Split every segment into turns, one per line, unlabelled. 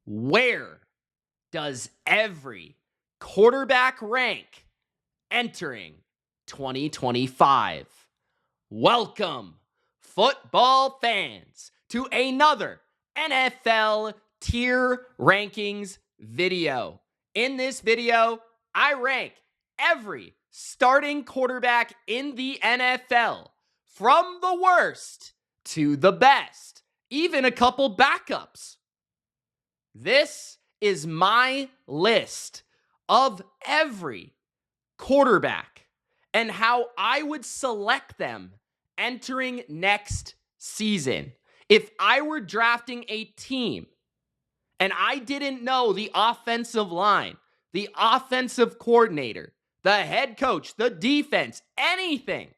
Where does every quarterback rank entering 2025? Welcome, football fans, to another NFL tier rankings video. In this video, I rank every starting quarterback in the NFL from the worst to the best, even a couple backups. This is my list of every quarterback and how I would select them entering next season. If I were drafting a team and I didn't know the offensive line, the offensive coordinator, the head coach, the defense, anything,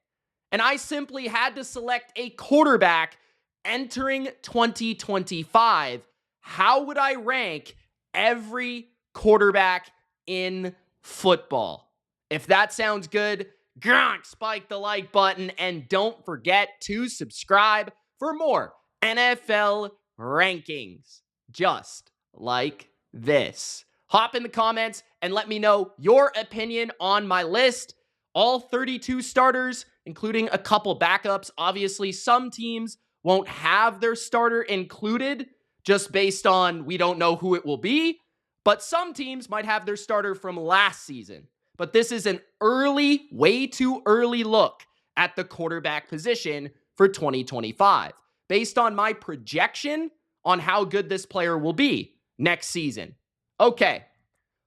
and I simply had to select a quarterback entering 2025, how would I rank every quarterback in football? If that sounds good, spike the like button and don't forget to subscribe for more NFL rankings just like this. Hop in the comments and let me know your opinion on my list. All 32 starters, including a couple backups. Obviously, some teams won't have their starter included just based on we don't know who it will be. But some teams might have their starter from last season. But this is an early, way too early look at the quarterback position for 2025, based on my projection on how good this player will be next season. Okay,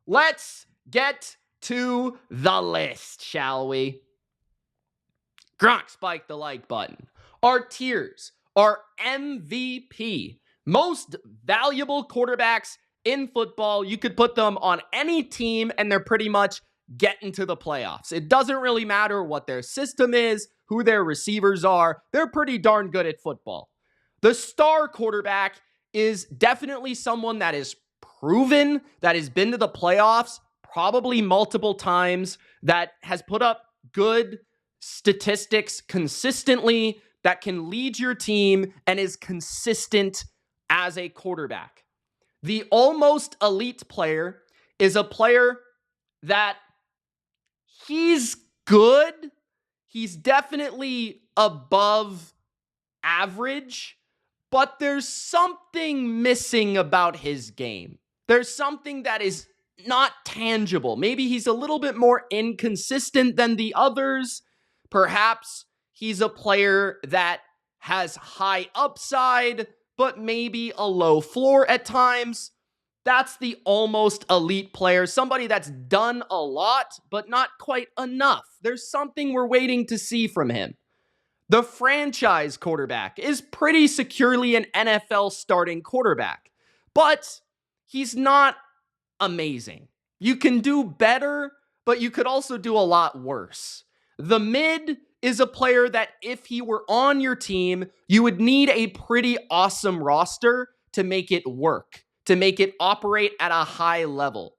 let's get to the list, shall we? Spike the like button. Our tiers are MVP, most valuable quarterbacks in football. You could put them on any team and they're pretty much getting to the playoffs. It doesn't really matter what their system is, who their receivers are. They're pretty darn good at football. The star quarterback is definitely someone that is proven, that has been to the playoffs probably multiple times, that has put up good statistics consistently, that can lead your team and is consistent as a quarterback. The almost elite player is a player that he's good. He's definitely above average, but there's something missing about his game. There's something that is not tangible. Maybe he's a little bit more inconsistent than the others. Perhaps he's a player that has high upside, but maybe a low floor at times. That's the almost elite player, somebody that's done a lot, but not quite enough. There's something we're waiting to see from him. The franchise quarterback is pretty securely an NFL starting quarterback, but he's not amazing. You can do better, but you could also do a lot worse. The mid is a player that if he were on your team, you would need a pretty awesome roster to make it work, to make it operate at a high level.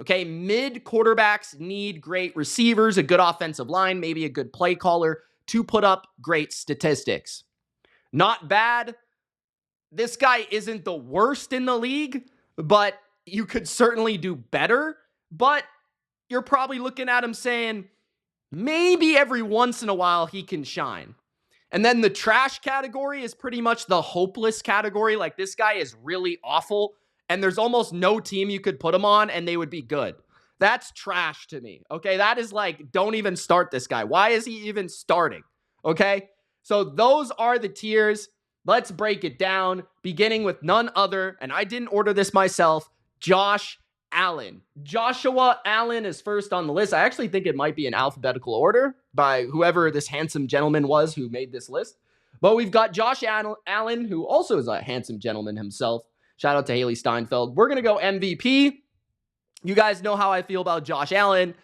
Okay, mid quarterbacks need great receivers, a good offensive line, maybe a good play caller to put up great statistics. Not bad. This guy isn't the worst in the league, but you could certainly do better. But you're probably looking at him saying, maybe every once in a while he can shine. And then the trash category is pretty much the hopeless category. Like, this guy is really awful, and there's almost no team you could put him on and they would be good. That's trash to me, okay? That is like, don't even start this guy. Why is he even starting, okay? So those are the tiers. Let's break it down, beginning with none other, and I didn't order this myself, Josh Allen. Joshua Allen is first on the list. I actually think it might be in alphabetical order by whoever this handsome gentleman was who made this list. But we've got Josh Allen, who also is a handsome gentleman himself. Shout out to Haley Steinfeld. We're going to go MVP. You guys know how I feel about Josh Allen.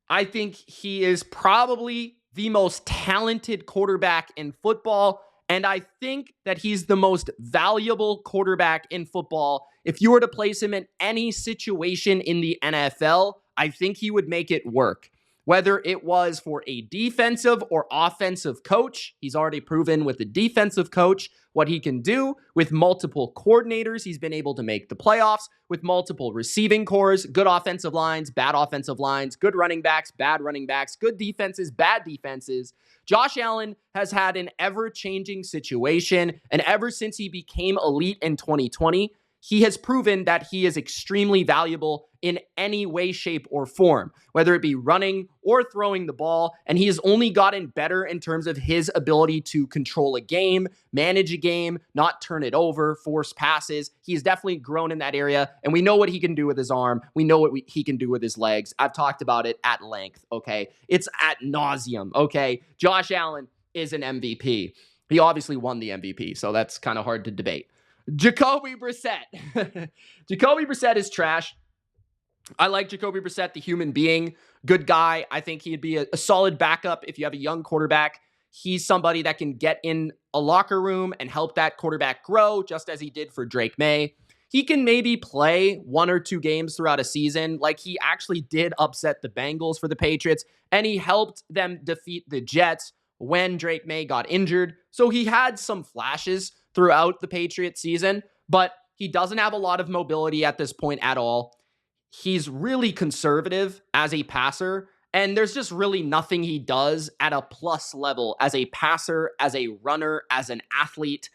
I think he is probably the most talented quarterback in football, and I think that he's the most valuable quarterback in football. If you were to place him in any situation in the NFL, I think he would make it work. Whether it was for a defensive or offensive coach, he's already proven with the defensive coach what he can do. With multiple coordinators, he's been able to make the playoffs. With multiple receiving cores, good offensive lines, bad offensive lines, good running backs, bad running backs, good defenses, bad defenses. Josh Allen has had an ever-changing situation, and ever since he became elite in 2020, he has proven that he is extremely valuable in any way, shape, or form, whether it be running or throwing the ball. And he has only gotten better in terms of his ability to control a game, manage a game, not turn it over, force passes. He's definitely grown in that area. And we know what he can do with his arm. We know what he can do with his legs. I've talked about it at length, okay? It's ad nauseum, okay? Josh Allen is an MVP. He obviously won the MVP, so that's kind of hard to debate. Jacoby Brissett. Jacoby Brissett is trash. I like Jacoby Brissett, the human being. Good guy. I think he'd be a solid backup if you have a young quarterback. He's somebody that can get in a locker room and help that quarterback grow, just as he did for Drake May. He can maybe play 1 or 2 games throughout a season. Like, he actually did upset the Bengals for the Patriots, and he helped them defeat the Jets when Drake May got injured. So he had some flashes throughout the Patriots season, but he doesn't have a lot of mobility at this point at all. He's really conservative as a passer, and there's just really nothing he does at a plus level as a passer, as a runner, as an athlete.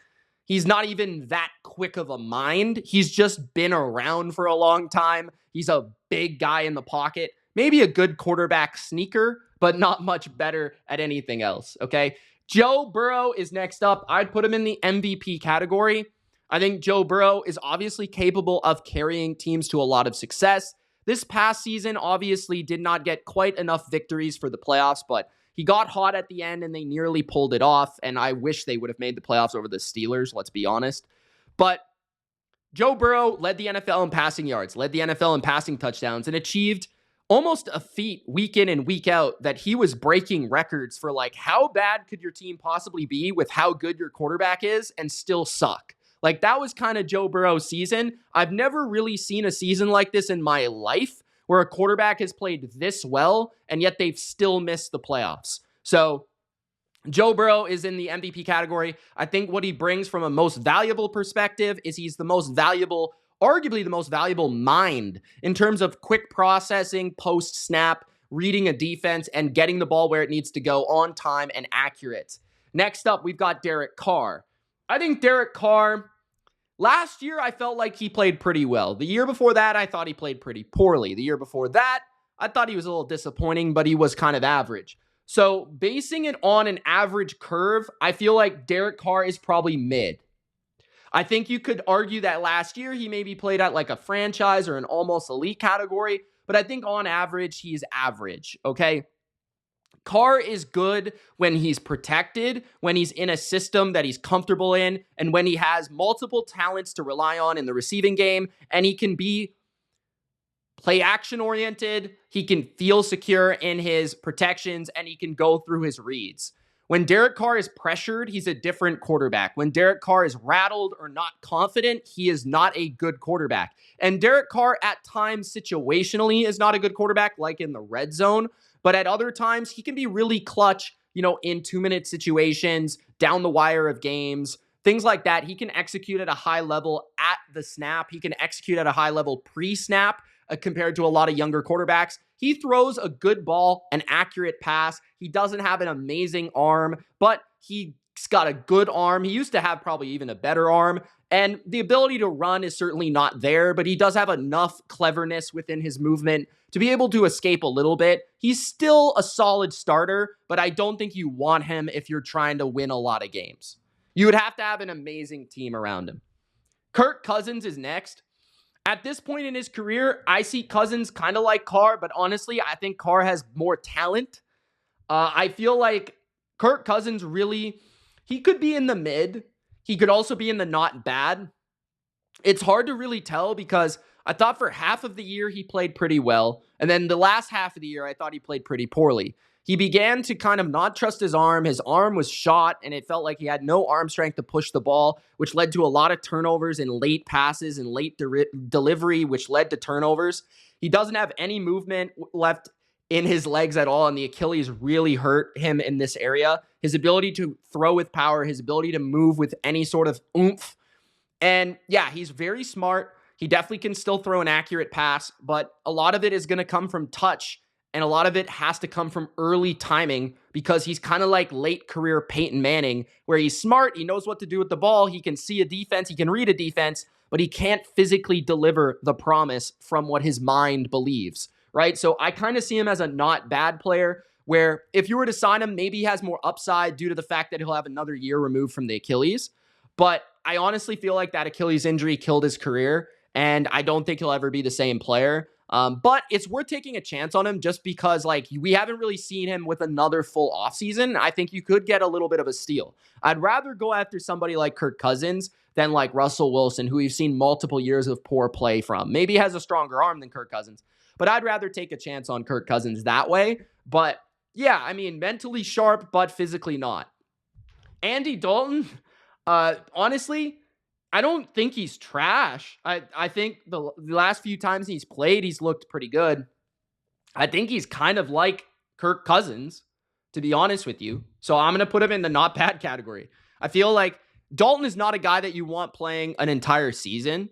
He's not even that quick of a mind. He's just been around for a long time. He's a big guy in the pocket, maybe a good quarterback sneaker, but not much better at anything else, okay? Joe Burrow is next up. I'd put him in the MVP category. I think Joe Burrow is obviously capable of carrying teams to a lot of success. This past season obviously did not get quite enough victories for the playoffs, but he got hot at the end and they nearly pulled it off, and I wish they would have made the playoffs over the Steelers, let's be honest. But Joe Burrow led the NFL in passing yards, led the NFL in passing touchdowns, and achieved almost a feat week in and week out that he was breaking records for, like, how bad could your team possibly be with how good your quarterback is and still suck. Like, that was kind of Joe Burrow's season. I've never really seen a season like this in my life where a quarterback has played this well and yet they've still missed the playoffs. So Joe Burrow is in the MVP category. I think what he brings from a most valuable perspective is he's the most valuable, arguably the most valuable mind in terms of quick processing, post-snap, reading a defense, and getting the ball where it needs to go on time and accurate. Next up, we've got Derek Carr. I think Derek Carr, last year I felt like he played pretty well. The year before that, I thought he played pretty poorly. The year before that, I thought he was a little disappointing, but he was kind of average. So basing it on an average curve, I feel like Derek Carr is probably mid. I think you could argue that last year he maybe played at like a franchise or an almost elite category, but I think on average, he's average, okay? Carr is good when he's protected, when he's in a system that he's comfortable in, and when he has multiple talents to rely on in the receiving game, and he can be play action oriented, he can feel secure in his protections, and he can go through his reads. When Derek Carr is pressured, he's a different quarterback. When Derek Carr is rattled or not confident, he is not a good quarterback. And Derek Carr at times situationally is not a good quarterback, like in the red zone, but at other times he can be really clutch, in 2-minute situations, down the wire of games, things like that. He can execute at a high level at the snap. He can execute at a high level pre-snap compared to a lot of younger quarterbacks. He throws a good ball, an accurate pass. He doesn't have an amazing arm, but he's got a good arm. He used to have probably even a better arm. And the ability to run is certainly not there, but he does have enough cleverness within his movement to be able to escape a little bit. He's still a solid starter, but I don't think you want him if you're trying to win a lot of games. You would have to have an amazing team around him. Kirk Cousins is next. At this point in his career, I see Cousins kind of like Carr, but honestly, I think Carr has more talent. I feel like Kirk Cousins really, he could be in the mid. He could also be in the not bad. It's hard to really tell because I thought for half of the year he played pretty well. And then the last half of the year, I thought he played pretty poorly. He began to kind of not trust his arm. His arm was shot, and it felt like he had no arm strength to push the ball, which led to a lot of turnovers and late passes and late delivery, which led to turnovers. He doesn't have any movement left in his legs at all, and the Achilles really hurt him in this area. His ability to throw with power, his ability to move with any sort of oomph. And yeah, he's very smart. He definitely can still throw an accurate pass, but a lot of it is going to come from touch, and a lot of it has to come from early timing because he's kind of like late career Peyton Manning, where he's smart, he knows what to do with the ball, he can see a defense, he can read a defense, but he can't physically deliver the promise from what his mind believes, right? So I kind of see him as a not bad player, where if you were to sign him, maybe he has more upside due to the fact that he'll have another year removed from the Achilles. But I honestly feel like that Achilles injury killed his career, and I don't think he'll ever be the same player. But it's worth taking a chance on him just because, like, we haven't really seen him with another full offseason. I think you could get a little bit of a steal. I'd rather go after somebody like Kirk Cousins than like Russell Wilson, who we've seen multiple years of poor play from. Maybe he has a stronger arm than Kirk Cousins, but I'd rather take a chance on Kirk Cousins that way. But yeah, I mean, mentally sharp, but physically not. Andy Dalton, honestly, I don't think he's trash. I think the last few times he's played, he's looked pretty good. I think he's kind of like Kirk Cousins, to be honest with you. So I'm going to put him in the not bad category. I feel like Dalton is not a guy that you want playing an entire season,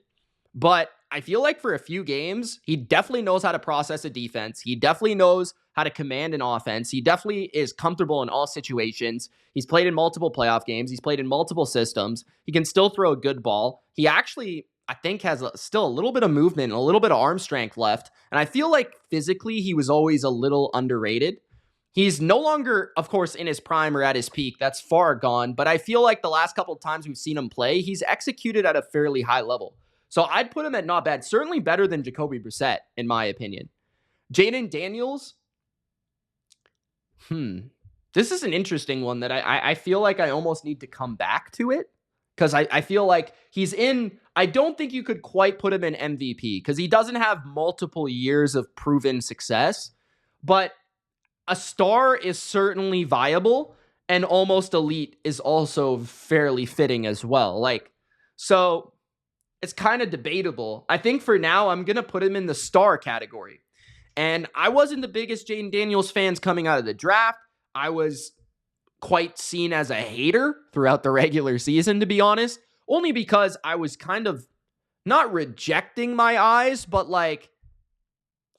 but I feel like for a few games, he definitely knows how to process a defense. He definitely knows how to command an offense. He definitely is comfortable in all situations. He's played in multiple playoff games. He's played in multiple systems. He can still throw a good ball. He actually, I think, has still a little bit of movement and a little bit of arm strength left. And I feel like physically, he was always a little underrated. He's no longer, of course, in his prime or at his peak. That's far gone. But I feel like the last couple of times we've seen him play, he's executed at a fairly high level. So I'd put him at not bad. Certainly better than Jacoby Brissett, in my opinion. Jaden Daniels. This is an interesting one that I feel like I almost need to come back to it. Because I feel like he's in... I don't think you could quite put him in MVP. Because he doesn't have multiple years of proven success. But a star is certainly viable. And almost elite is also fairly fitting as well. So... it's kind of debatable. I think for now, I'm going to put him in the star category. And I wasn't the biggest Jaden Daniels fans coming out of the draft. I was quite seen as a hater throughout the regular season, to be honest. Only because I was kind of not rejecting my eyes, but like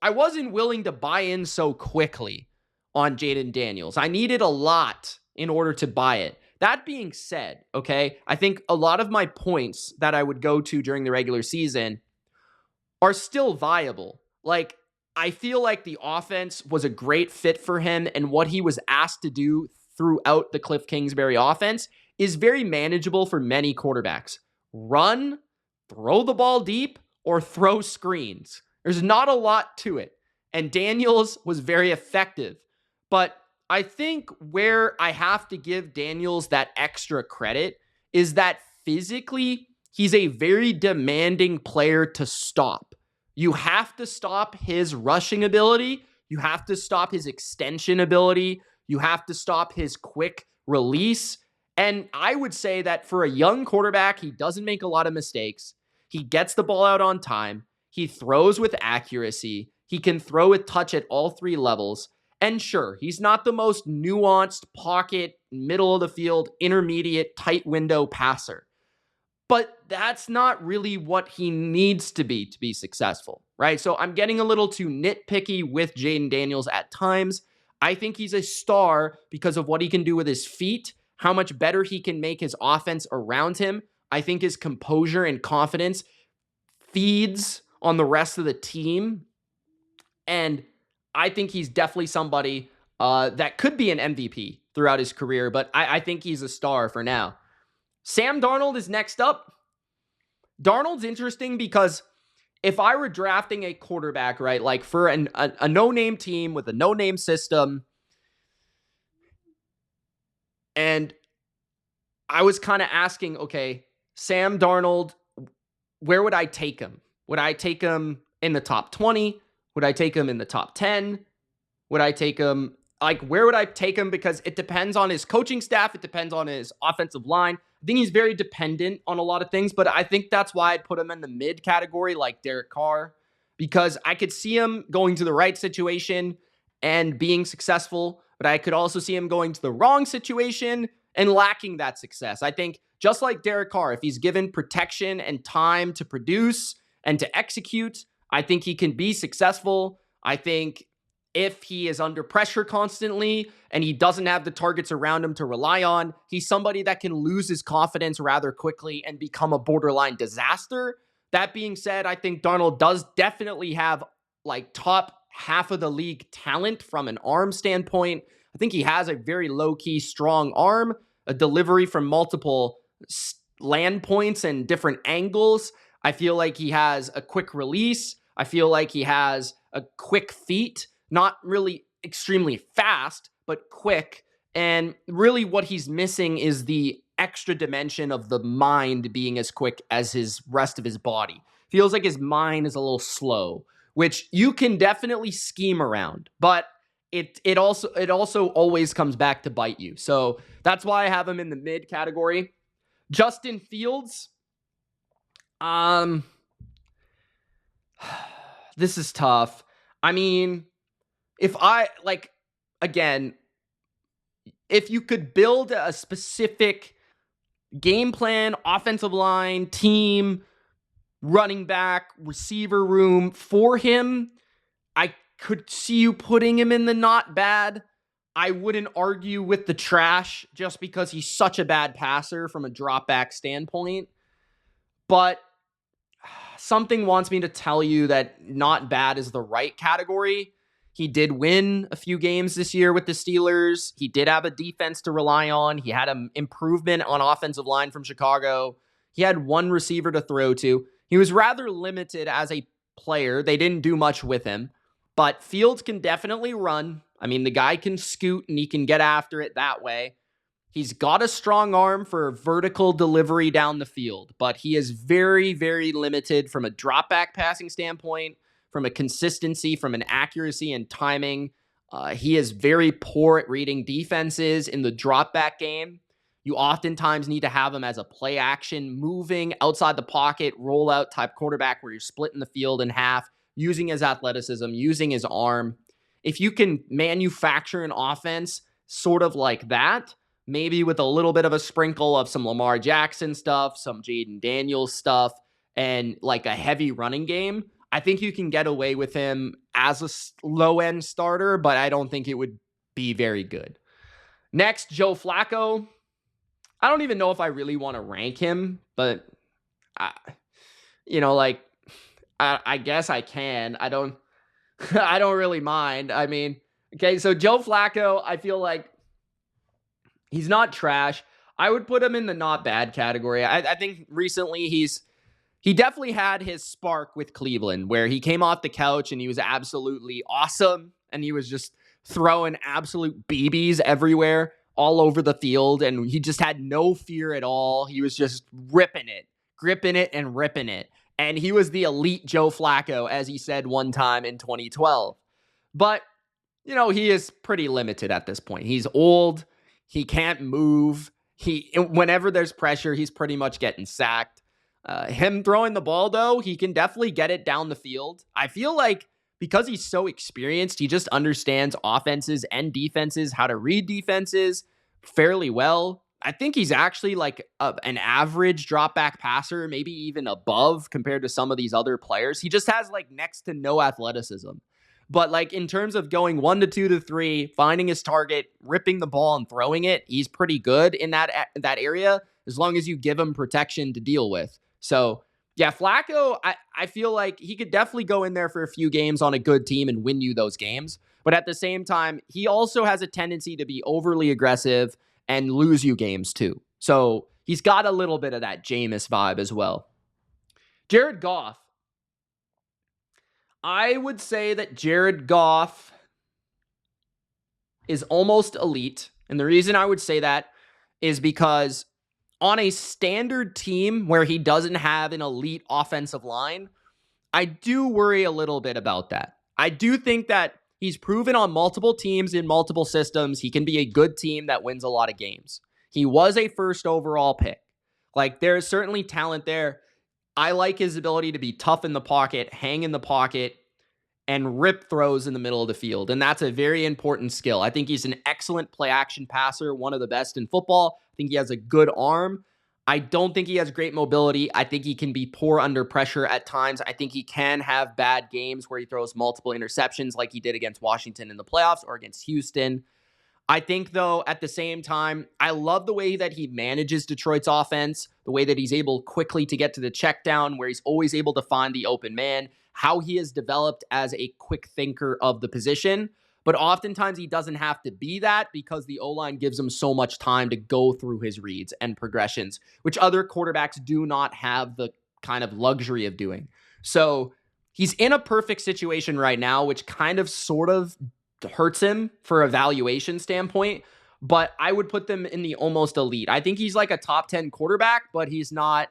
I wasn't willing to buy in so quickly on Jaden Daniels. I needed a lot in order to buy it. That being said, okay, I think a lot of my points that I would go to during the regular season are still viable. Like, I feel like the offense was a great fit for him, and what he was asked to do throughout the Cliff Kingsbury offense is very manageable for many quarterbacks. Run, throw the ball deep, or throw screens. There's not a lot to it. And Daniels was very effective. But I think where I have to give Daniels that extra credit is that physically, he's a very demanding player to stop. You have to stop his rushing ability. You have to stop his extension ability. You have to stop his quick release. And I would say that for a young quarterback, he doesn't make a lot of mistakes. He gets the ball out on time. He throws with accuracy. He can throw with touch at all three levels. And sure, he's not the most nuanced pocket, middle of the field, intermediate, tight window passer. But that's not really what he needs to be successful, right? So I'm getting a little too nitpicky with Jaden Daniels at times. I think he's a star because of what he can do with his feet, how much better he can make his offense around him. I think his composure and confidence feeds on the rest of the team. And I think he's definitely somebody that could be an MVP throughout his career, but I think he's a star for now. Sam Darnold is next up. Darnold's interesting because if I were drafting a quarterback, right, like for a no-name team with a no-name system, and I was kind of asking, okay, Sam Darnold, where would I take him? Would I take him in the top 20? Would I take him in the top 10? Would I take him, like, where would I take him? Because it depends on his coaching staff. It depends on his offensive line. I think he's very dependent on a lot of things, but I think that's why I'd put him in the mid category, like Derek Carr, because I could see him going to the right situation and being successful, but I could also see him going to the wrong situation and lacking that success. I think just like Derek Carr, if he's given protection and time to produce and to execute, I think he can be successful. I think if he is under pressure constantly and he doesn't have the targets around him to rely on, he's somebody that can lose his confidence rather quickly and become a borderline disaster. That being said, I think Darnold does definitely have like top half of the league talent from an arm standpoint. I think he has a very low-key strong arm, a delivery from multiple land points and different angles. I feel like he has a quick release. I feel like he has a quick feet, not really extremely fast, but quick. And really what he's missing is the extra dimension of the mind being as quick as his rest of his body. Feels like his mind is a little slow, which you can definitely scheme around, but it also always comes back to bite you. So that's why I have him in the mid category. Justin Fields, this is tough. I mean, if you could build a specific game plan, offensive line, team, running back, receiver room for him, I could see you putting him in the not bad. I wouldn't argue with the trash just because he's such a bad passer from a drop back standpoint. But something wants me to tell you that not bad is the right category. He did win a few games this year with the Steelers. He did have a defense to rely on. He had an improvement on offensive line from Chicago. He had one receiver to throw to. He was rather limited as a player. They didn't do much with him. But Fields can definitely run. I mean, the guy can scoot and he can get after it that way. He's got a strong arm for vertical delivery down the field, but he is very, very limited from a drop back passing standpoint, from a consistency, from an accuracy and timing. He is very poor at reading defenses in the drop back game. You oftentimes need to have him as a play action, moving outside the pocket, rollout type quarterback where you're splitting the field in half, using his athleticism, using his arm. If you can manufacture an offense sort of like that, maybe with a little bit of a sprinkle of some Lamar Jackson stuff, some Jaden Daniels stuff, and like a heavy running game, I think you can get away with him as a low-end starter, but I don't think it would be very good. Next, Joe Flacco. I don't even know if I really want to rank him, but I guess I can. I don't really mind. I mean, okay, so Joe Flacco, I feel like he's not trash. I would put him in the not bad category. I think recently he definitely had his spark with Cleveland where he came off the couch and he was absolutely awesome and he was just throwing absolute BBs everywhere, all over the field, and he just had no fear at all. He was just ripping it, gripping it, and ripping it. And he was the elite Joe Flacco, as he said one time in 2012. But, he is pretty limited at this point. He's old. He can't move. Whenever there's pressure, he's pretty much getting sacked. Him throwing the ball, though, he can definitely get it down the field. I feel like because he's so experienced, he just understands offenses and defenses, how to read defenses fairly well. I think he's actually like an average drop back passer, maybe even above compared to some of these other players. He just has like next to no athleticism. But like in terms of going 1 to 2 to 3, finding his target, ripping the ball and throwing it, he's pretty good in that area as long as you give him protection to deal with. So yeah, Flacco, I feel like he could definitely go in there for a few games on a good team and win you those games. But at the same time, he also has a tendency to be overly aggressive and lose you games too. So he's got a little bit of that Jameis vibe as well. Jared Goff. I would say that Jared Goff is almost elite. And the reason I would say that is because on a standard team where he doesn't have an elite offensive line, I do worry a little bit about that. I do think that he's proven on multiple teams in multiple systems he can be a good team that wins a lot of games. He was a first overall pick. Like, there's certainly talent there. I like his ability to be tough in the pocket, hang in the pocket, and rip throws in the middle of the field. And that's a very important skill. I think he's an excellent play action passer, one of the best in football. I think he has a good arm. I don't think he has great mobility. I think he can be poor under pressure at times. I think he can have bad games where he throws multiple interceptions like he did against Washington in the playoffs or against Houston. I think, though, at the same time, I love the way that he manages Detroit's offense, the way that he's able quickly to get to the check down, where he's always able to find the open man, how he has developed as a quick thinker of the position. But oftentimes he doesn't have to be that because the O-line gives him so much time to go through his reads and progressions, which other quarterbacks do not have the kind of luxury of doing. So he's in a perfect situation right now, which kind of sort of hurts him for a valuation standpoint, but I would put them in the almost elite. I think he's like a top 10 quarterback, but he's not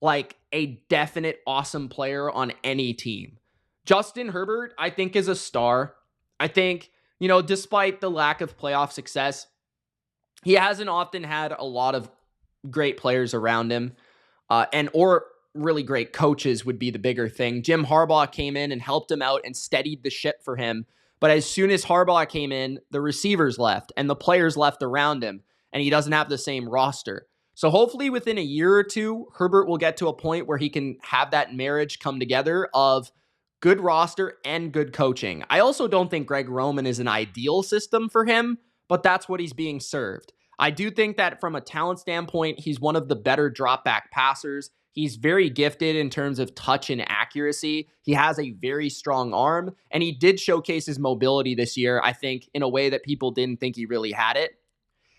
like a definite awesome player on any team. Justin Herbert, I think, is a star. I think, despite the lack of playoff success, he hasn't often had a lot of great players around him, or really great coaches would be the bigger thing. Jim Harbaugh came in and helped him out and steadied the ship for him. But as soon as Harbaugh came in, the receivers left and the players left around him, and he doesn't have the same roster. So hopefully within a year or two, Herbert will get to a point where he can have that marriage come together of good roster and good coaching. I also don't think Greg Roman is an ideal system for him, but that's what he's being served. I do think that from a talent standpoint, he's one of the better drop back passers. He's very gifted in terms of touch and accuracy. He has a very strong arm, and he did showcase his mobility this year, I think, in a way that people didn't think he really had it.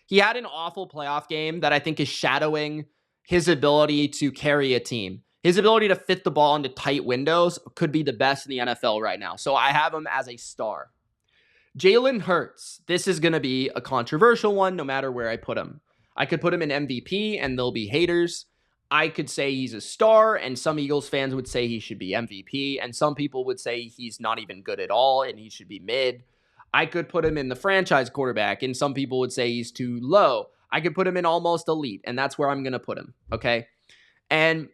He had an awful playoff game that I think is shadowing his ability to carry a team. His ability to fit the ball into tight windows could be the best in the NFL right now. So I have him as a star. Jalen Hurts. This is going to be a controversial one no matter where I put him. I could put him in MVP and there'll be haters. I could say he's a star, and some Eagles fans would say he should be MVP, and some people would say he's not even good at all and he should be mid. I could put him in the franchise quarterback, and some people would say he's too low. I could put him in almost elite, and that's where I'm going to put him, okay? And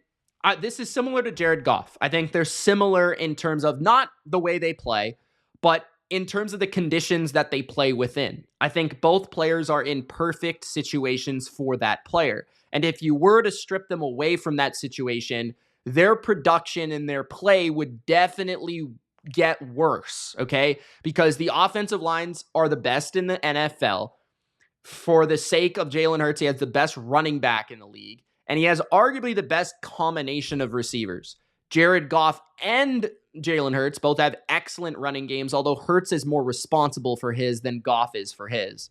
this is similar to Jared Goff. I think they're similar in terms of not the way they play, but in terms of the conditions that they play within. I think both players are in perfect situations for that player. And if you were to strip them away from that situation, their production and their play would definitely get worse, okay? Because the offensive lines are the best in the NFL. For the sake of Jalen Hurts, he has the best running back in the league, and he has arguably the best combination of receivers. Jared Goff and Jalen Hurts both have excellent running games, although Hurts is more responsible for his than Goff is for his.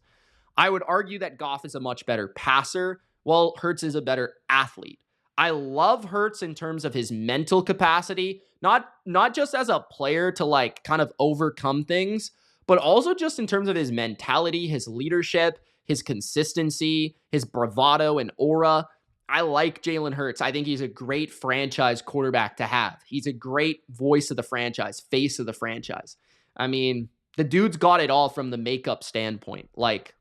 I would argue that Goff is a much better passer, while Hurts is a better athlete. I love Hurts in terms of his mental capacity, not just as a player to like kind of overcome things, but also just in terms of his mentality, his leadership, his consistency, his bravado and aura. I like Jalen Hurts. I think he's a great franchise quarterback to have. He's a great voice of the franchise, face of the franchise. I mean, the dude's got it all from the makeup standpoint. Like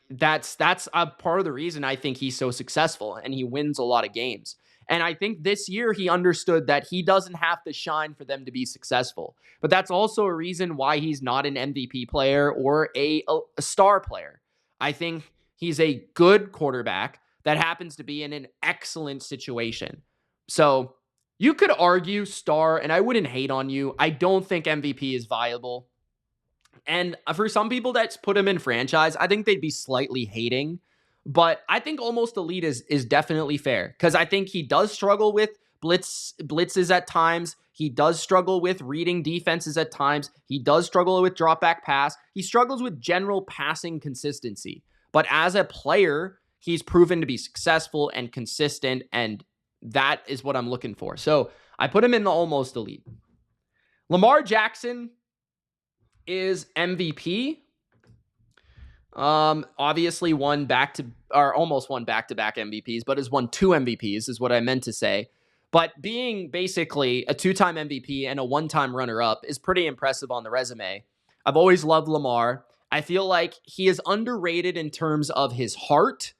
that's a part of the reason I think he's so successful and he wins a lot of games. And I think this year he understood that he doesn't have to shine for them to be successful. But that's also a reason why he's not an MVP player or a star player. I think he's a good quarterback that happens to be in an excellent situation. So you could argue star, and I wouldn't hate on you. I don't think MVP is viable. And for some people that's put him in franchise, I think they'd be slightly hating. But I think almost elite is definitely fair because I think he does struggle with blitzes at times. He does struggle with reading defenses at times. He does struggle with drop back pass. He struggles with general passing consistency. But as a player, he's proven to be successful and consistent, and that is what I'm looking for. So I put him in the almost elite. Lamar Jackson is MVP. Obviously almost won back-to-back MVPs, but has won 2 MVPs is what I meant to say. But being basically a 2-time MVP and a 1-time runner-up is pretty impressive on the resume. I've always loved Lamar. I feel like he is underrated in terms of his heart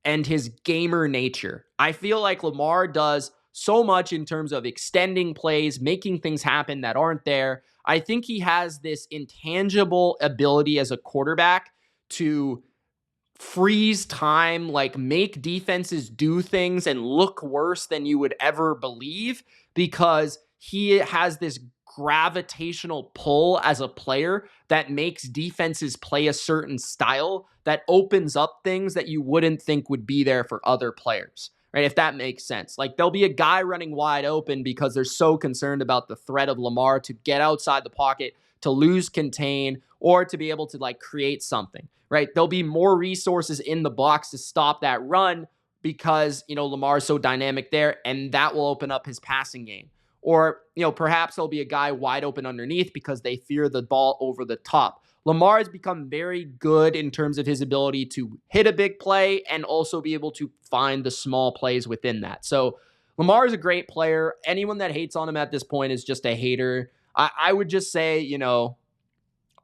and his gamer nature. I feel like Lamar does so much in terms of extending plays, making things happen that aren't there. I think he has this intangible ability as a quarterback to freeze time, like make defenses do things and look worse than you would ever believe, because he has this gravitational pull as a player that makes defenses play a certain style that opens up things that you wouldn't think would be there for other players. Right? If that makes sense. Like there'll be a guy running wide open because they're so concerned about the threat of Lamar to get outside the pocket, to lose contain, or to be able to like create something, right? There'll be more resources in the box to stop that run because, Lamar is so dynamic there, and that will open up his passing game. Or, perhaps there'll be a guy wide open underneath because they fear the ball over the top. Lamar has become very good in terms of his ability to hit a big play and also be able to find the small plays within that. So Lamar is a great player. Anyone that hates on him at this point is just a hater. I would just say,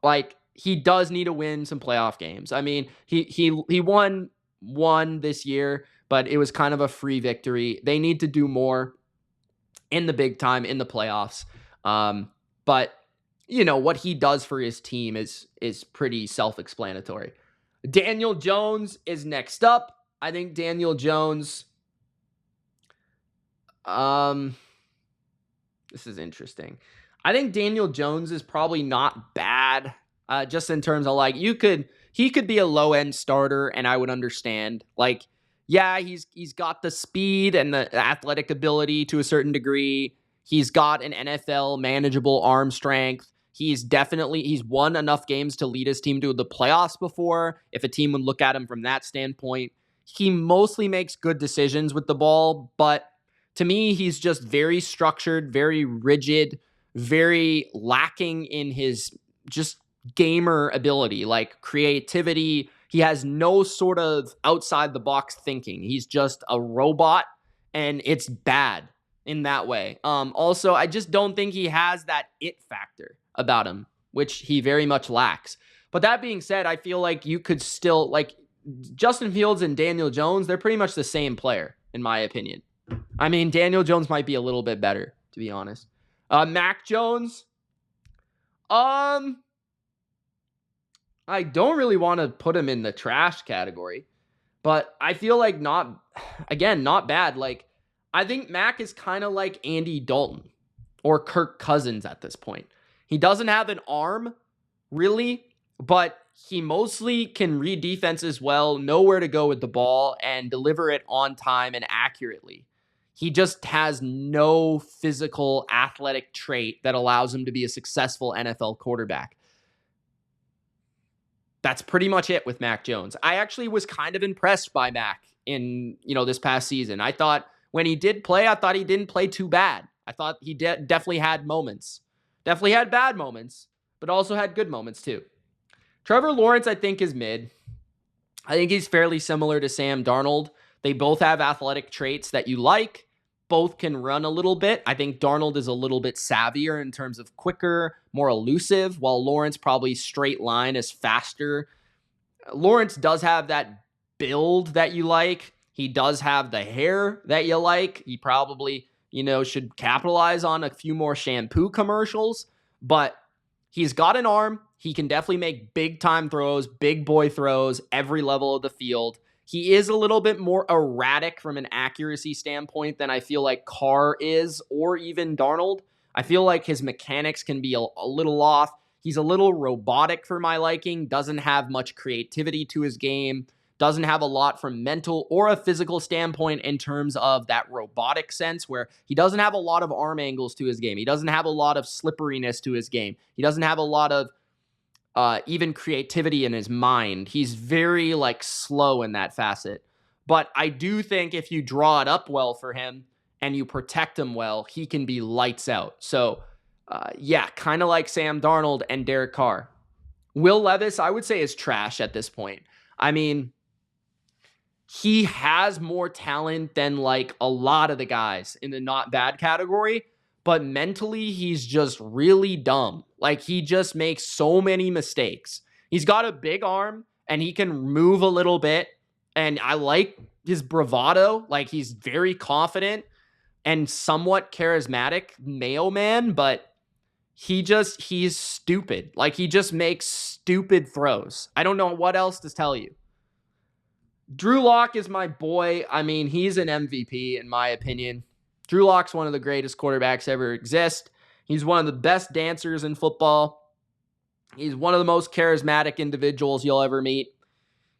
like he does need to win some playoff games. I mean, he won one this year, but it was kind of a free victory. They need to do more in the big time in the playoffs. But what he does for his team is pretty self-explanatory. Daniel Jones is next up. I think Daniel Jones, this is interesting. I think Daniel Jones is probably not bad, just in terms of like he could be a low end starter, and I would understand. Like, yeah, he's got the speed and the athletic ability to a certain degree. He's got an NFL manageable arm strength. He's won enough games to lead his team to the playoffs before, if a team would look at him from that standpoint. He mostly makes good decisions with the ball, but to me, he's just very structured, very rigid, very lacking in his just gamer ability, like creativity. He has no sort of outside the box thinking. He's just a robot, and it's bad in that way. Also, I just don't think he has that it factor about him, which he very much lacks. But that being said, I feel like you could still, like, Justin Fields and Daniel Jones, they're pretty much the same player, in my opinion. I mean, Daniel Jones might be a little bit better, to be honest. Mac Jones, I don't really want to put him in the trash category, but I feel like not bad. Like, I think Mac is kind of like Andy Dalton or Kirk Cousins at this point. He doesn't have an arm, really, but he mostly can read defenses well, know where to go with the ball, and deliver it on time and accurately. He just has no physical athletic trait that allows him to be a successful NFL quarterback. That's pretty much it with Mac Jones. I actually was kind of impressed by Mac in, this past season. I thought when he did play, I thought he didn't play too bad. I thought he definitely had moments. Definitely had bad moments, but also had good moments too. Trevor Lawrence, I think, is mid. I think he's fairly similar to Sam Darnold. They both have athletic traits that you like. Both can run a little bit. I think Darnold is a little bit savvier in terms of quicker, more elusive, while Lawrence probably straight line is faster. Lawrence does have that build that you like. He does have the hair that you like. He probably, should capitalize on a few more shampoo commercials, but he's got an arm. He can definitely make big time throws, big boy throws, every level of the field. He is a little bit more erratic from an accuracy standpoint than I feel like Carr is, or even Darnold. I feel like his mechanics can be a little off. He's a little robotic for my liking, doesn't have much creativity to his game, doesn't have a lot from mental or a physical standpoint in terms of that robotic sense, where he doesn't have a lot of arm angles to his game. He doesn't have a lot of slipperiness to his game. He doesn't have a lot of even creativity in his mind. He's very slow in that facet. But I do think if you draw it up well for him and you protect him well, he can be lights out. So kind of like Sam Darnold and Derek Carr. Will Levis, I would say, is trash at this point. I mean, he has more talent than a lot of the guys in the not bad category, but mentally he's just really dumb. He just makes so many mistakes. He's got a big arm and he can move a little bit, and I like his bravado. He's very confident, and somewhat charismatic Mayo man, but he's stupid. Like, he just makes stupid throws. I don't know what else to tell you. Drew Lock is my boy. I mean, he's an MVP in my opinion. Drew Lock's one of the greatest quarterbacks ever exist. He's one of the best dancers in football. He's one of the most charismatic individuals you'll ever meet.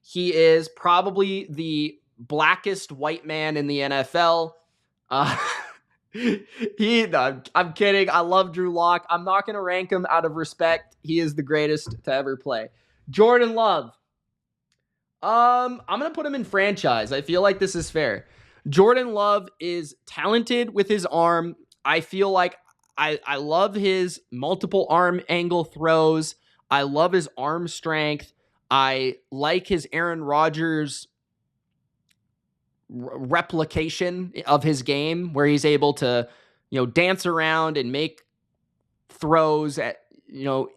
He is probably the blackest white man in the NFL. I'm kidding. I love Drew Lock. I'm not going to rank him out of respect. He is the greatest to ever play. Jordan Love. I'm going to put him in franchise. I feel like this is fair. Jordan Love is talented with his arm. I feel like I love his multiple arm angle throws. I love his arm strength. I like his Aaron Rodgers replication of his game where he's able to, dance around and make throws at,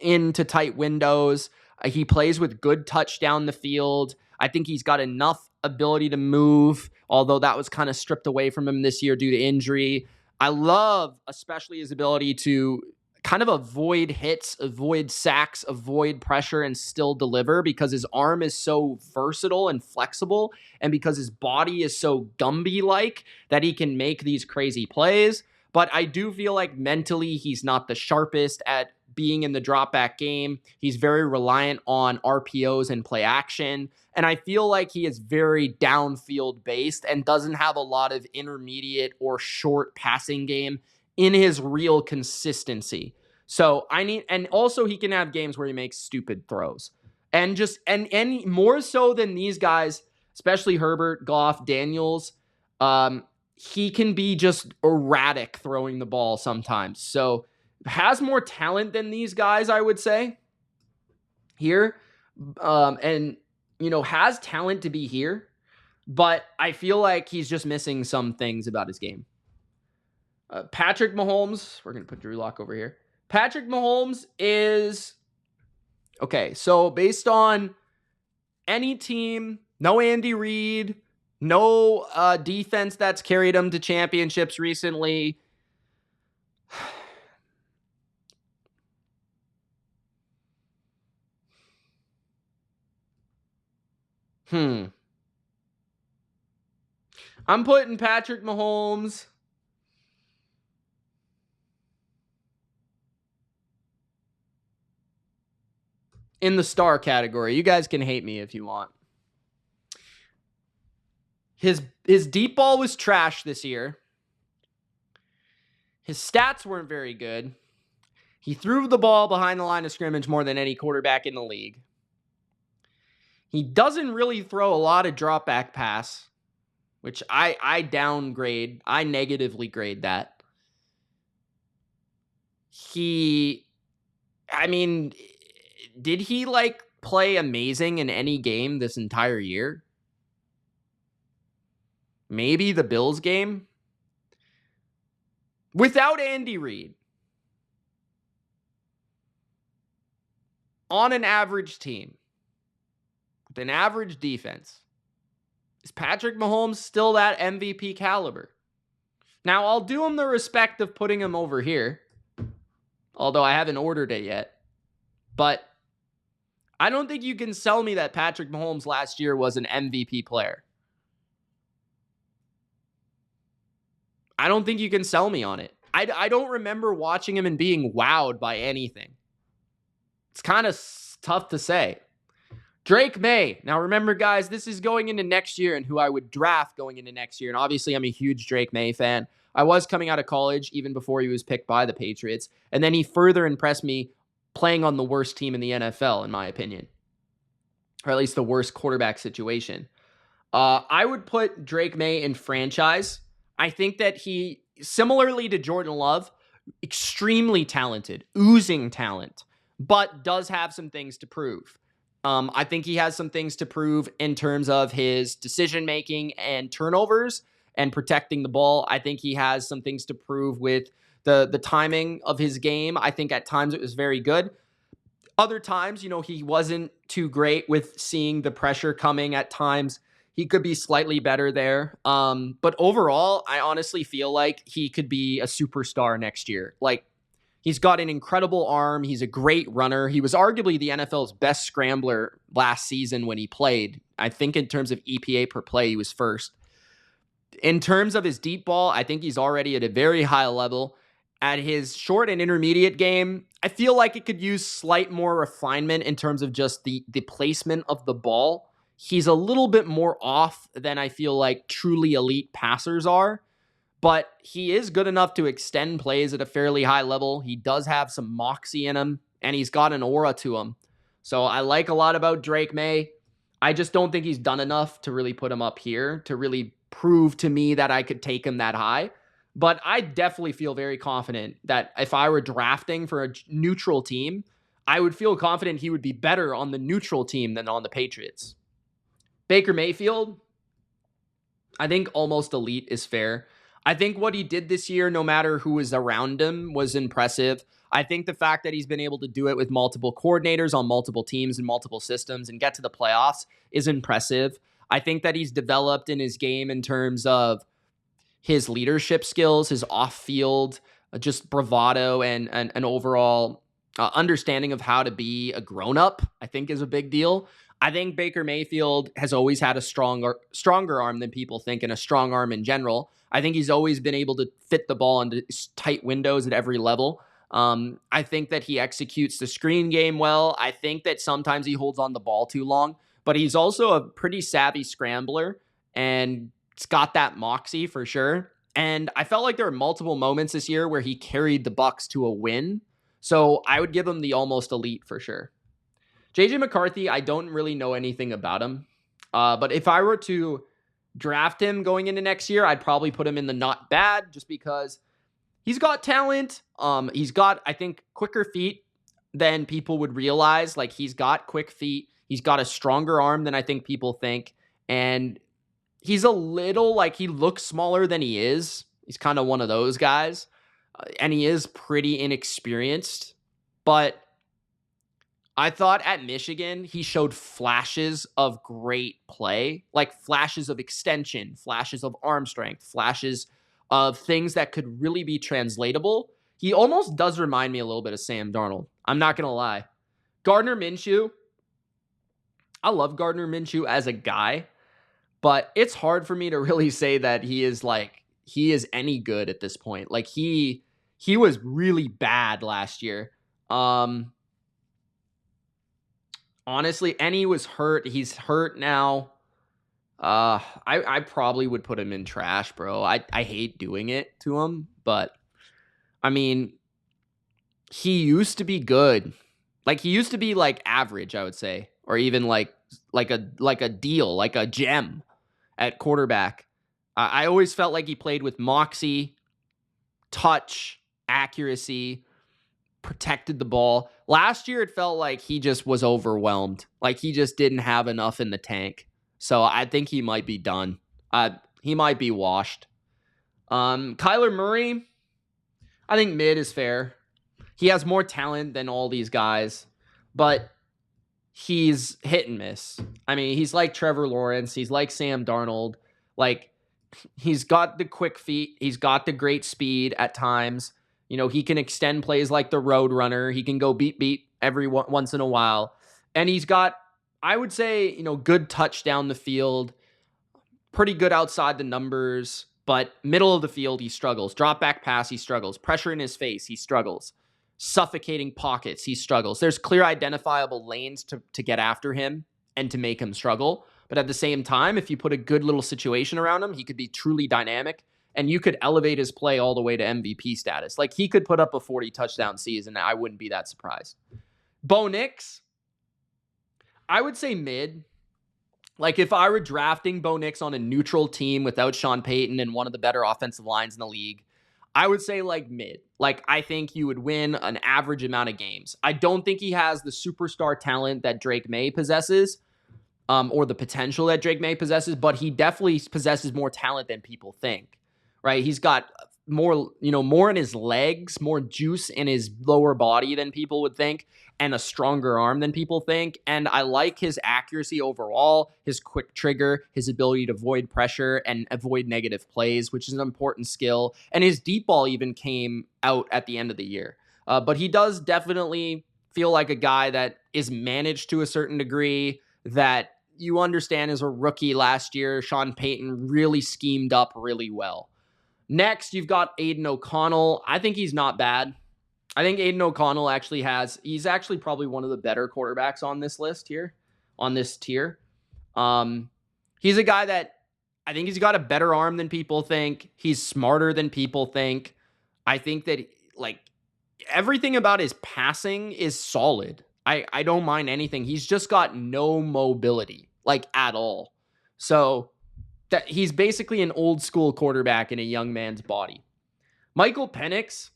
into tight windows. He plays with good touch down the field. I think he's got enough ability to move, although that was kind of stripped away from him this year due to injury. I love especially his ability to kind of avoid hits, avoid sacks, avoid pressure, and still deliver because his arm is so versatile and flexible, and because his body is so Gumby-like that he can make these crazy plays. But I do feel like mentally he's not the sharpest at being in the drop back game. He's very reliant on RPOs and play action. And I feel like he is very downfield based and doesn't have a lot of intermediate or short passing game in his real consistency. So and also he can have games where he makes stupid throws. And more so than these guys, especially Herbert, Goff, Daniels, he can be just erratic throwing the ball sometimes. So has more talent than these guys, I would say, here. And, has talent to be here. But I feel like he's just missing some things about his game. Patrick Mahomes, we're going to put Drew Lock over here. Patrick Mahomes is, okay, so based on any team, no Andy Reid, no defense that's carried him to championships recently. I'm putting Patrick Mahomes in the star category. You guys can hate me if you want. His deep ball was trash this year. His stats weren't very good. He threw the ball behind the line of scrimmage more than any quarterback in the league. He doesn't really throw a lot of drop back pass, which I downgrade. I negatively grade that. Did he play amazing in any game this entire year? Maybe the Bills game? Without Andy Reid. On an average team. With an average defense. Is Patrick Mahomes still that MVP caliber? Now, I'll do him the respect of putting him over here. Although I haven't ordered it yet. But I don't think you can sell me that Patrick Mahomes last year was an MVP player. I don't think you can sell me on it. I don't remember watching him and being wowed by anything. It's kind of tough to say. Drake May. Now remember, guys, this is going into next year and who I would draft going into next year. And obviously, I'm a huge Drake May fan. I was coming out of college even before he was picked by the Patriots. And then he further impressed me playing on the worst team in the NFL, in my opinion. Or at least the worst quarterback situation. I would put Drake May in franchise. I think that he, similarly to Jordan Love, extremely talented, oozing talent, but does have some things to prove. I think he has some things to prove in terms of his decision-making and turnovers and protecting the ball. I think he has some things to prove with the timing of his game. I think at times it was very good. Other times, he wasn't too great with seeing the pressure coming. At times, he could be slightly better there. But overall, I honestly feel like he could be a superstar next year. Like, he's got an incredible arm. He's a great runner. He was arguably the NFL's best scrambler last season when he played. I think in terms of EPA per play, he was first. In terms of his deep ball, I think he's already at a very high level. At his short and intermediate game, I feel like it could use slight more refinement in terms of just the placement of the ball. He's a little bit more off than I feel like truly elite passers are, but he is good enough to extend plays at a fairly high level. He does have some moxie in him, and he's got an aura to him. So I like a lot about Drake May. I just don't think he's done enough to really put him up here to really prove to me that I could take him that high. But I definitely feel very confident that if I were drafting for a neutral team, I would feel confident he would be better on the neutral team than on the Patriots. Baker Mayfield, I think almost elite is fair. I think what he did this year, no matter who was around him, was impressive. I think the fact that he's been able to do it with multiple coordinators on multiple teams and multiple systems and get to the playoffs is impressive. I think that he's developed in his game in terms of his leadership skills, his off-field, just bravado and an overall understanding of how to be a grown-up, I think is a big deal. I think Baker Mayfield has always had a stronger arm than people think, and a strong arm in general. I think he's always been able to fit the ball into tight windows at every level. I think that he executes the screen game well. I think that sometimes he holds on the ball too long, but he's also a pretty savvy scrambler, and it's got that moxie for sure. And I felt like there were multiple moments this year where he carried the Bucs to a win. So I would give him the almost elite for sure. JJ McCarthy, I don't really know anything about him. But if I were to draft him going into next year, I'd probably put him in the not bad just because he's got talent. He's got, I think, quicker feet than people would realize. Like, he's got quick feet. He's got a stronger arm than I think people think. And he's a little, like, he looks smaller than he is. He's kind of one of those guys. And he is pretty inexperienced. But I thought at Michigan, he showed flashes of great play, like flashes of extension, flashes of arm strength, flashes of things that could really be translatable. He almost does remind me a little bit of Sam Darnold. I'm not going to lie. Gardner Minshew, I love Gardner Minshew as a guy, but it's hard for me to really say that he is any good at this point. Like, he was really bad last year. Honestly, and he was hurt. He's hurt now. I probably would put him in trash, bro. I hate doing it to him, but I mean, he used to be good. Like, he used to be like average, I would say, or even like a deal, like a gem at quarterback. I always felt like he played with moxie, touch, accuracy, protected the ball. Last year, it felt like he just was overwhelmed. Like, he just didn't have enough in the tank. So I think he might be done. He might be washed. Kyler Murray, I think mid is fair. He has more talent than all these guys, but he's hit and miss. I mean, he's like Trevor Lawrence. He's like Sam Darnold. Like, he's got the quick feet. He's got the great speed at times. You know, he can extend plays like the road runner. He can go beat every once in a while. And he's got, I would say, you know, good touch down the field, pretty good outside the numbers, but middle of the field, he struggles. Drop back pass, he struggles. Pressure in his face, he struggles. Suffocating pockets, he struggles. There's clear identifiable lanes to get after him and to make him struggle. But at the same time, if you put a good little situation around him, he could be truly dynamic. And you could elevate his play all the way to MVP status. Like, he could put up a 40 touchdown season. I wouldn't be that surprised. Bo Nix, I would say mid. Like, if I were drafting Bo Nix on a neutral team without Sean Payton and one of the better offensive lines in the league, I would say like mid. Like, I think you would win an average amount of games. I don't think he has the superstar talent that Drake May possesses, or the potential that Drake May possesses, but he definitely possesses more talent than people think. Right? He's got more in his legs, more juice in his lower body than people would think, and a stronger arm than people think. And I like his accuracy overall, his quick trigger, his ability to avoid pressure and avoid negative plays, which is an important skill. And his deep ball even came out at the end of the year. But he does definitely feel like a guy that is managed to a certain degree, that you understand as a rookie last year, Sean Payton really schemed up really well. Next, you've got Aiden O'Connell. I think he's not bad. I think Aiden O'Connell he's actually probably one of the better quarterbacks on this list here, on this tier. He's a guy that I think he's got a better arm than people think. He's smarter than people think. I think that everything about his passing is solid. I don't mind anything. He's just got no mobility, at all. So that he's basically an old school quarterback in a young man's body. Michael Penix,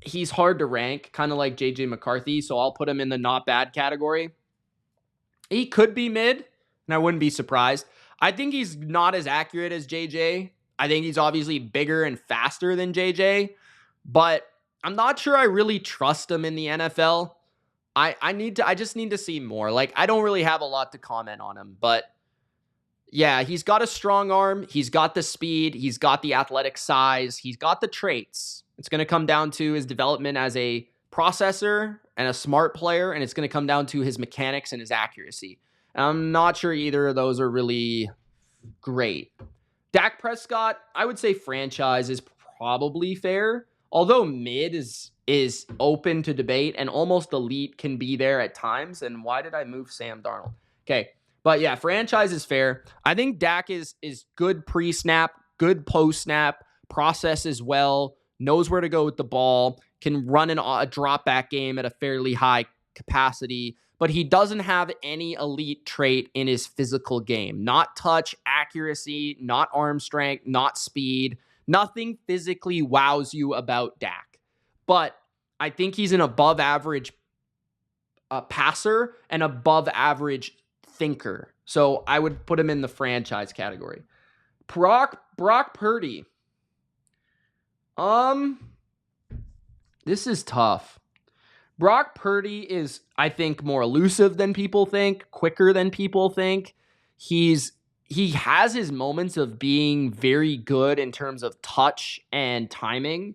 he's hard to rank, kind of like JJ McCarthy, so I'll put him in the not bad category. He could be mid, and I wouldn't be surprised. I think he's not as accurate as JJ. I think he's obviously bigger and faster than JJ, but I'm not sure I really trust him in the NFL. I just need to see more. I don't really have a lot to comment on him, but yeah, he's got a strong arm. He's got the speed. He's got the athletic size. He's got the traits. It's going to come down to his development as a processor and a smart player, and it's going to come down to his mechanics and his accuracy. And I'm not sure either of those are really great. Dak Prescott, I would say franchise is probably fair, although mid is open to debate, and almost elite can be there at times. And why did I move Sam Darnold? Okay. But yeah, franchise is fair. I think Dak is good pre-snap, good post-snap, processes well, knows where to go with the ball, can run a drop-back game at a fairly high capacity, but he doesn't have any elite trait in his physical game. Not touch, accuracy, not arm strength, not speed. Nothing physically wows you about Dak. But I think he's an above-average passer and above-average thinker. So I would put him in the franchise category. Brock Purdy. This is tough. Brock Purdy is, I think, more elusive than people think, quicker than people think. He has his moments of being very good in terms of touch and timing,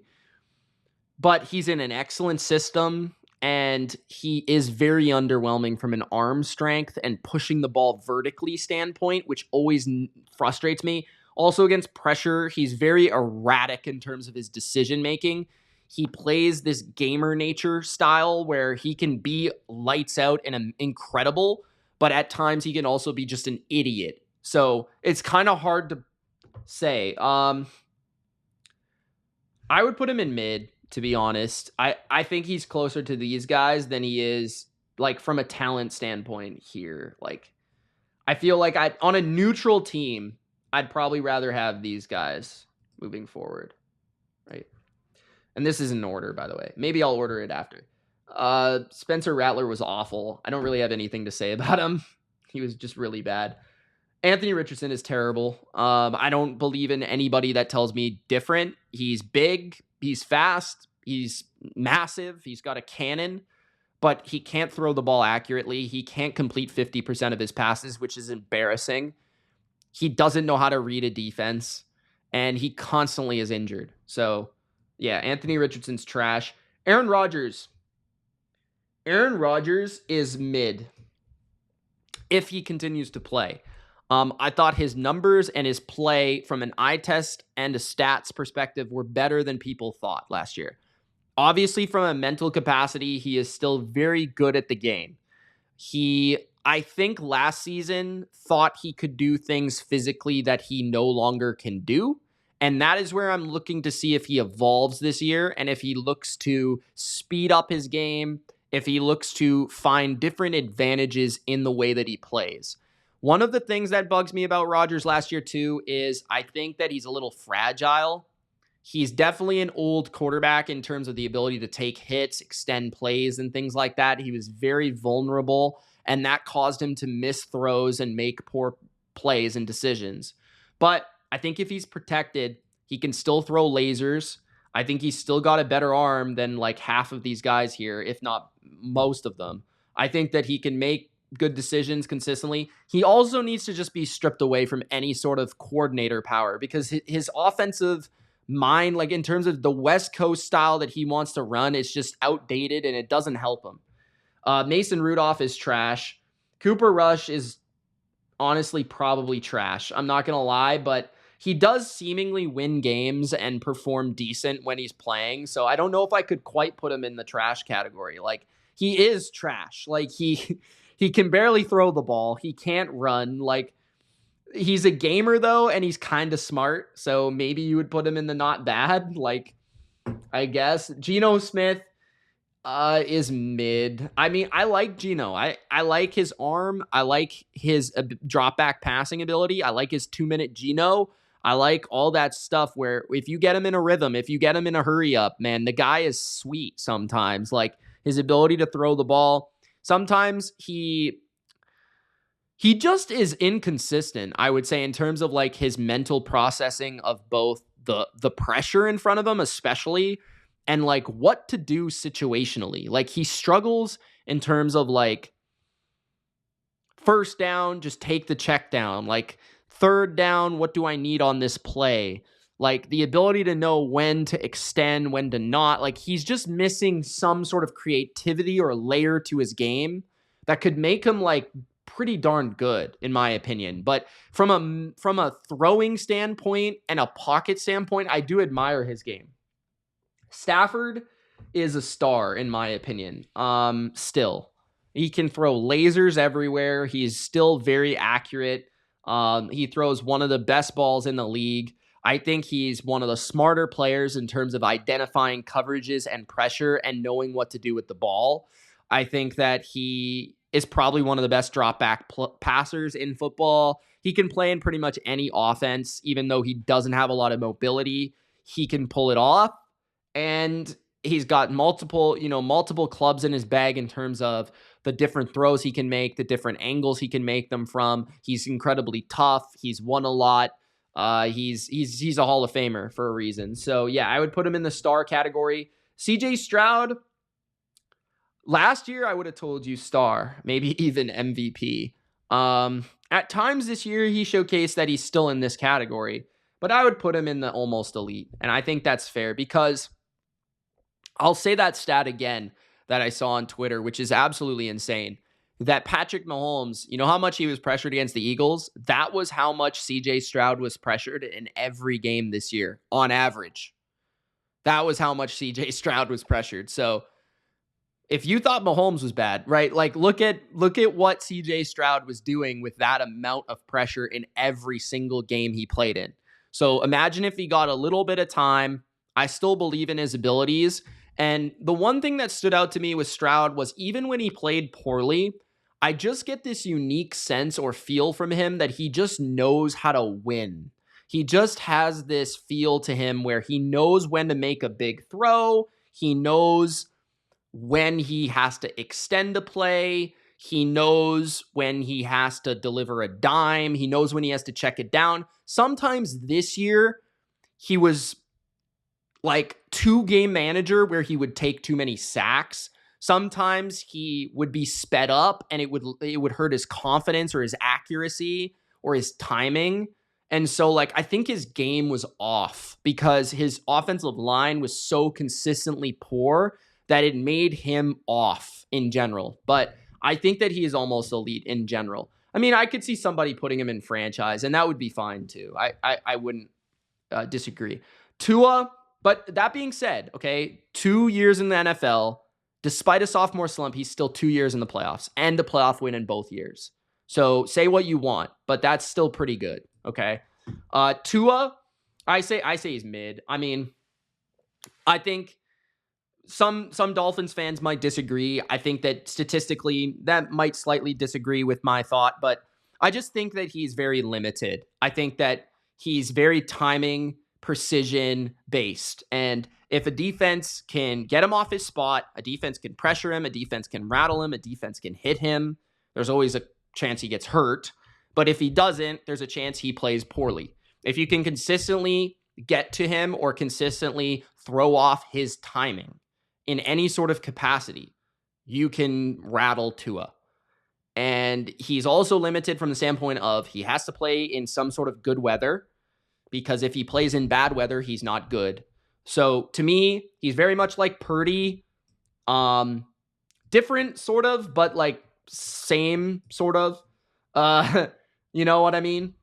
but he's in an excellent system. And he is very underwhelming from an arm strength and pushing the ball vertically standpoint, which always frustrates me. Also against pressure, he's very erratic in terms of his decision making. He plays this gamer nature style where he can be lights out and incredible, but at times he can also be just an idiot. So it's kind of hard to say. I would put him in mid. To be honest, I think he's closer to these guys than he is from a talent standpoint here. I feel like on a neutral team, I'd probably rather have these guys moving forward, right? And this is in order, by the way. Maybe I'll order it after. Spencer Rattler was awful. I don't really have anything to say about him. He was just really bad. Anthony Richardson is terrible. I don't believe in anybody that tells me different. He's big. He's fast. He's massive. He's got a cannon, but he can't throw the ball accurately. He can't complete 50% of his passes, which is embarrassing. He doesn't know how to read a defense, and he constantly is injured. So, yeah, Anthony Richardson's trash. Aaron Rodgers. Aaron Rodgers is mid if he continues to play. I thought his numbers and his play from an eye test and a stats perspective were better than people thought last year. Obviously, from a mental capacity, he is still very good at the game. I think last season thought he could do things physically that he no longer can do. And that is where I'm looking to see if he evolves this year and if he looks to speed up his game, if he looks to find different advantages in the way that he plays. One of the things that bugs me about Rodgers last year, too, is I think that he's a little fragile. He's definitely an old quarterback in terms of the ability to take hits, extend plays, and things like that. He was very vulnerable, and that caused him to miss throws and make poor plays and decisions. But I think if he's protected, He can still throw lasers. I think he's still got a better arm than like half of these guys here, if not most of them. I think that he can make good decisions consistently. He also needs to just be stripped away from any sort of coordinator power, because his offensive mind, like in terms of the West Coast style that he wants to run, it's just outdated and it doesn't help him. Mason Rudolph is trash. Cooper Rush is honestly probably trash. I'm not going to lie, but he does seemingly win games and perform decent when he's playing. So I don't know if I could quite put him in the trash category. Like, he is trash. Like, he can barely throw the ball. He can't run. Like, he's a gamer though, and he's kind of smart. So maybe you would put him in the not bad. Like, I guess Geno Smith is mid. I mean, I like Geno. I like his arm. I like his drop back passing ability. I like his 2-minute Geno. I like all that stuff where if you get him in a rhythm, if you get him in a hurry up, man, the guy is sweet sometimes. Like, his ability to throw the ball. Sometimes he just is inconsistent, I would say, in terms of like his mental processing of both the pressure in front of him, especially, and like what to do situationally. Like, he struggles in terms of like first down, just take the check down. Like, third down, what do I need on this play? Like, the ability to know when to extend, when to not. Like, he's just missing some sort of creativity or layer to his game that could make him like pretty darn good, in my opinion. But from a throwing standpoint and a pocket standpoint, I do admire his game. Stafford is a star, in my opinion. Still, he can throw lasers everywhere. He's still very accurate. He throws one of the best balls in the league. I think he's one of the smarter players in terms of identifying coverages and pressure and knowing what to do with the ball. I think that he is probably one of the best drop back passers in football. He can play in pretty much any offense, even though he doesn't have a lot of mobility. He can pull it off, and he's got multiple clubs in his bag in terms of the different throws he can make, the different angles he can make them from. He's incredibly tough. He's won a lot. He's a Hall of Famer for a reason. So yeah, I would put him in the star category. CJ Stroud, last year I would have told you star, maybe even MVP. At times this year he showcased that he's still in this category, but I would put him in the almost elite. And I think that's fair, because I'll say that stat again that I saw on Twitter, which is absolutely insane. That Patrick Mahomes, you know how much he was pressured against the Eagles? That was how much CJ Stroud was pressured in every game this year, on average. That was how much CJ Stroud was pressured. So if you thought Mahomes was bad, right? Like, look at what CJ Stroud was doing with that amount of pressure in every single game he played in. So imagine if he got a little bit of time. I still believe in his abilities. And the one thing that stood out to me with Stroud was, even when he played poorly, I just get this unique sense or feel from him that he just knows how to win. He just has this feel to him where he knows when to make a big throw. He knows when he has to extend a play. He knows when he has to deliver a dime. He knows when he has to check it down. Sometimes this year, he was like 2-game manager where he would take too many sacks. Sometimes he would be sped up and it would hurt his confidence or his accuracy or his timing. And so, like, I think his game was off because his offensive line was so consistently poor that it made him off in general. But I think that he is almost elite in general. I mean, I could see somebody putting him in franchise, and that would be fine too. I wouldn't disagree. Tua, but that being said, okay, 2 years in the NFL, despite a sophomore slump, he's still 2 years in the playoffs and a playoff win in both years. So say what you want, but that's still pretty good. Okay. Tua, I say he's mid. I mean, I think some Dolphins fans might disagree. I think that statistically that might slightly disagree with my thought, but I just think that he's very limited. I think that he's very timing, precision based. And if a defense can get him off his spot, a defense can pressure him, a defense can rattle him, a defense can hit him, there's always a chance he gets hurt. But if he doesn't, there's a chance he plays poorly. If you can consistently get to him or consistently throw off his timing in any sort of capacity, you can rattle Tua. And he's also limited from the standpoint of he has to play in some sort of good weather, because if he plays in bad weather, he's not good. So to me, he's very much like Purdy. Different sort of, but like same sort of. You know what I mean?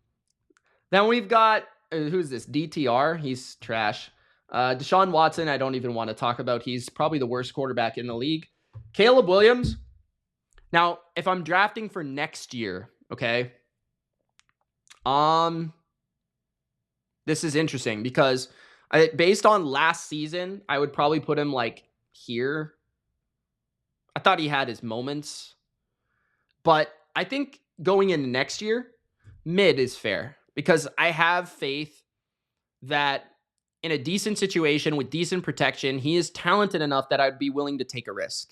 Then we've got, who's this? DTR. He's trash. Deshaun Watson, I don't even want to talk about. He's probably the worst quarterback in the league. Caleb Williams. Now, if I'm drafting for next year, okay, this is interesting because based on last season, I would probably put him like here. I thought he had his moments, but I think going into next year, mid is fair because I have faith that in a decent situation with decent protection, he is talented enough that I'd be willing to take a risk.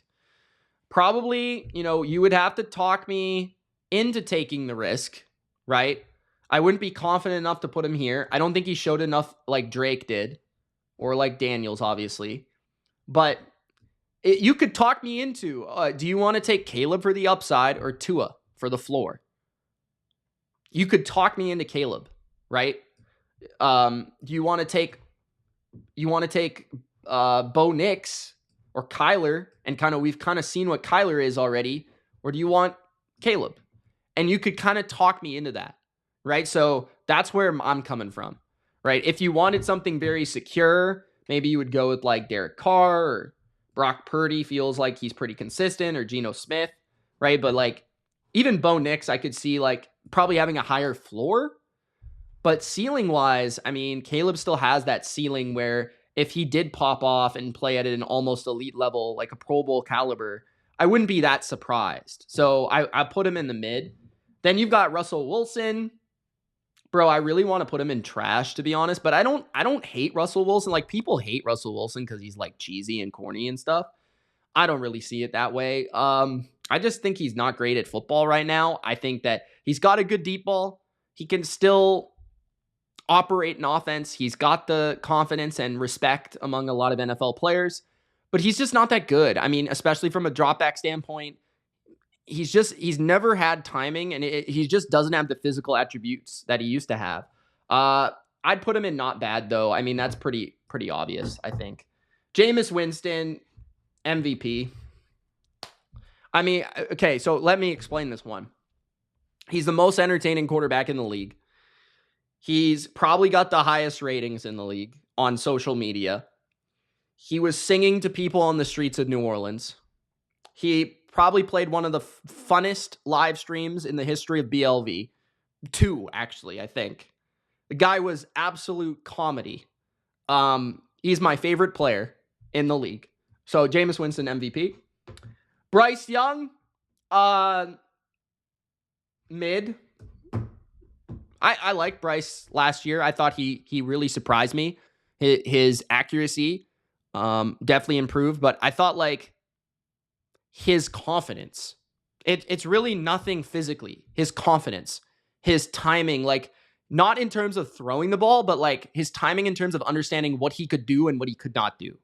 Probably, you would have to talk me into taking the risk, right? I wouldn't be confident enough to put him here. I don't think he showed enough like Drake did or like Daniels, obviously. But you could talk me into, do you want to take Caleb for the upside or Tua for the floor? You could talk me into Caleb, right? Do you want to take Bo Nix or Kyler, and we've seen what Kyler is already, or do you want Caleb? And you could kind of talk me into that, right? So that's where I'm coming from, right? If you wanted something very secure, maybe you would go with like Derek Carr or Brock Purdy, feels like he's pretty consistent, or Geno Smith, right? But like even Bo Nix, I could see like probably having a higher floor. But ceiling-wise, I mean, Caleb still has that ceiling where if he did pop off and play at an almost elite level, like a Pro Bowl caliber, I wouldn't be that surprised. So I put him in the mid. Then you've got Russell Wilson. Bro, I really want to put him in trash, to be honest, but I don't hate Russell Wilson. Like, people hate Russell Wilson because he's like cheesy and corny and stuff. I don't really see it that way. I just think he's not great at football right now. I think that he's got a good deep ball. He can still operate an offense. He's got the confidence and respect among a lot of NFL players, but he's just not that good. I mean, especially from a dropback standpoint, he's never had timing, and he just doesn't have the physical attributes that he used to have. I'd put him in not bad though. I mean, that's pretty obvious, I think. Jameis Winston, MVP. I mean, okay, so let me explain this one. He's the most entertaining quarterback in the league. He's probably got the highest ratings in the league on social media. He was singing to people on the streets of New Orleans. He probably played one of the funnest live streams in the history of BLV. 2, actually, I think. The guy was absolute comedy. He's my favorite player in the league. So, Jameis Winston, MVP. Bryce Young, mid. I liked Bryce last year. I thought he really surprised me. His accuracy definitely improved, but I thought like his confidence, it's really nothing physically. His confidence, his timing, like not in terms of throwing the ball, but like his timing in terms of understanding what he could do and what he could not do.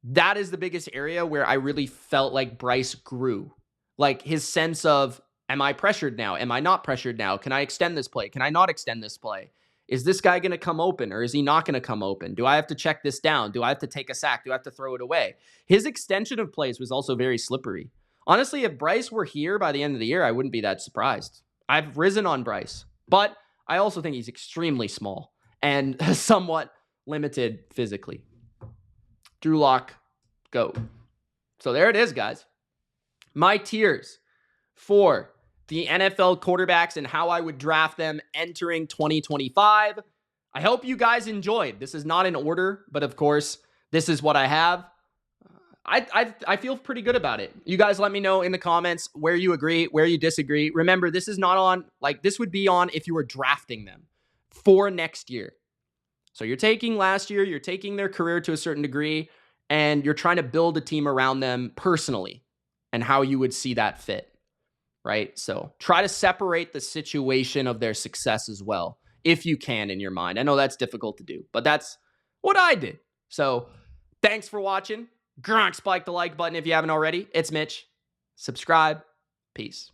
That is the biggest area where I really felt like Bryce grew. Like his sense of, am I pressured now? Am I not pressured now? Can I extend this play? Can I not extend this play? Is this guy going to come open or is he not going to come open? Do I have to check this down? Do I have to take a sack? Do I have to throw it away? His extension of plays was also very slippery. Honestly, if Bryce were here by the end of the year, I wouldn't be that surprised. I've risen on Bryce, but I also think he's extremely small and somewhat limited physically. Drew Lock, go. So there it is, guys. My tiers for the NFL quarterbacks and how I would draft them entering 2025. I hope you guys enjoyed. This is not in order, but of course, this is what I have. I feel pretty good about it. You guys let me know in the comments where you agree, where you disagree. Remember, this is not on, like, this would be on if you were drafting them for next year. So you're taking last year, you're taking their career to a certain degree, and you're trying to build a team around them personally and how you would see that fit. Right? So try to separate the situation of their success as well. if you can in your mind. I know that's difficult to do, but that's what I did. So thanks for watching. Spike the like button if you haven't already. It's Mitch. Subscribe. Peace.